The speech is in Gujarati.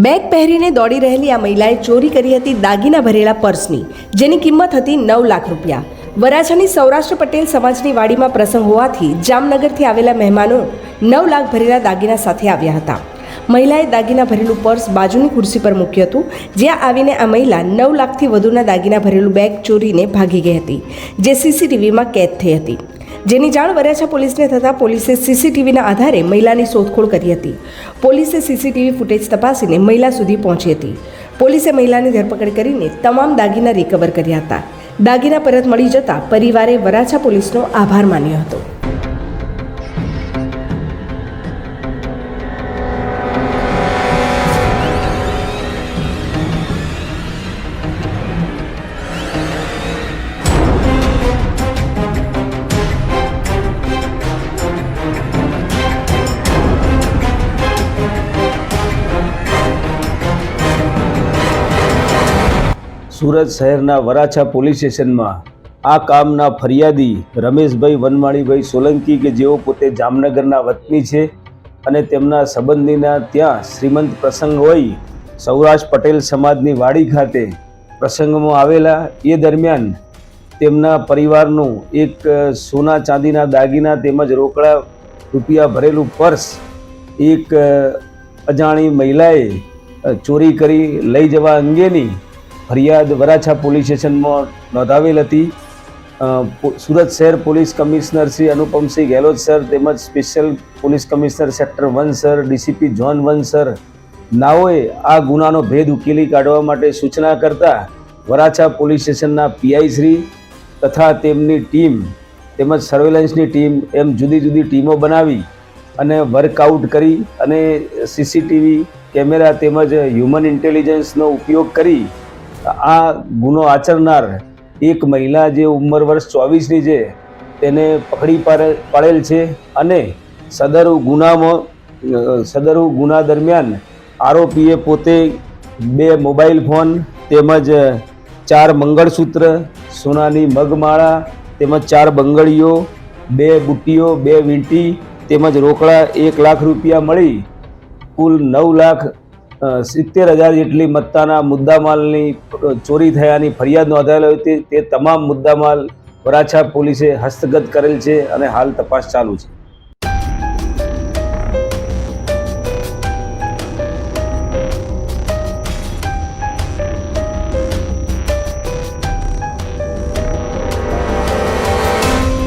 બેગ પહેરીને દોડી રહેલી આ મહિલાએ ચોરી કરી હતી દાગીના ભરેલા પર્સની, જેની કિંમત હતી 9 લાખ રૂપિયા. વરાછાની સૌરાષ્ટ્ર પટેલ સમાજની વાડીમાં પ્રસંગ હોવાથી જામનગરથી આવેલા મહેમાનો 9 લાખ ભરેલા દાગીના સાથે આવ્યા હતા. મહિલાએ દાગીના ભરેલું પર્સ બાજુની ખુરશી પર મૂક્યું હતું, જ્યાં આવીને આ મહિલા 9 લાખથી વધુના દાગીના ભરેલું બેગ ચોરીને ભાગી ગઈ હતી, જે સીસીટીવીમાં કેદ થઈ હતી. જેની જાણ વરાછા પોલીસને થતાં પોલીસે સીસીટીવીના આધારે મહિલાની શોધખોળ કરી હતી. પોલીસે સીસીટીવી ફૂટેજ તપાસીને મહિલા સુધી પહોંચી હતી. પોલીસે મહિલાની ધરપકડ કરીને તમામ દાગીના રિકવર કર્યા હતા. દાગીના પરત મળી જતાં પરિવારે વરાછા પોલીસનો આભાર માન્યો હતો. સુરત શહેરના વરાછા પોલીસ સ્ટેશનમાં આ કામના ફરિયાદી રમેશભાઈ વનમાળીભાઈ સોલંકી કે જેઓ પોતે જામનગરના વતની છે અને તેમના સંબંધીના ત્યાં શ્રીમંત પ્રસંગ હોય સૌરાષ્ટ્ર પટેલ સમાજની વાડી ખાતે પ્રસંગમાં આવેલા. એ દરમિયાન તેમના પરિવારનું એક સોના ચાંદીના દાગીના તેમજ રોકડા રૂપિયા ભરેલું પર્સ એક અજાણી મહિલાએ ચોરી કરી લઈ જવા અંગેની ફરિયાદ વરાછા પોલીસ સ્ટેશનમાં નોંધાવેલ હતી. સુરત શહેર police commissioner Shri Anupamsinh Gehlot sir તેમજ special police commissioner sector 1 sir, DCP zone 1 sir નાઓએ આ ગુનાનો ભેદ ઉકેલી કાઢવા માટે સૂચના કરતા વરાછા પોલીસ સ્ટેશનના પીઆઈ શ્રી તથા તેમની ટીમ તેમજ સર્વેલન્સની ટીમ એમ જુદી જુદી ટીમો બનાવી અને વર્કઆઉટ કરી અને સીસીટીવી કેમેરા તેમજ હ્યુમન ઇન્ટેલિજન્સનો ઉપયોગ કરી આ ગુનો આચરનાર એક મહિલા જે ઉંમર વર્ષ 24ની છે તેને પકડી પાડેલ છે અને સદરુ ગુના દરમિયાન આરોપીએ પોતે 2 મોબાઈલ ફોન તેમજ 4 મંગળસૂત્ર, સોનાની મગમાળા તેમજ 4 બંગડીઓ, 2 બુટ્ટીઓ, 2 વીંટી તેમજ રોકડા 1 લાખ રૂપિયા મળી કુલ 9,70,000 જેટલી મત્તાના મુદ્દામાલની ચોરી થયાની ફરિયાદ નોંધાયેલ હતી. તે તમામ મુદ્દામાલ વરાછા પોલીસે હસ્તગત કરેલ છે અને હાલ તપાસ ચાલુ છે.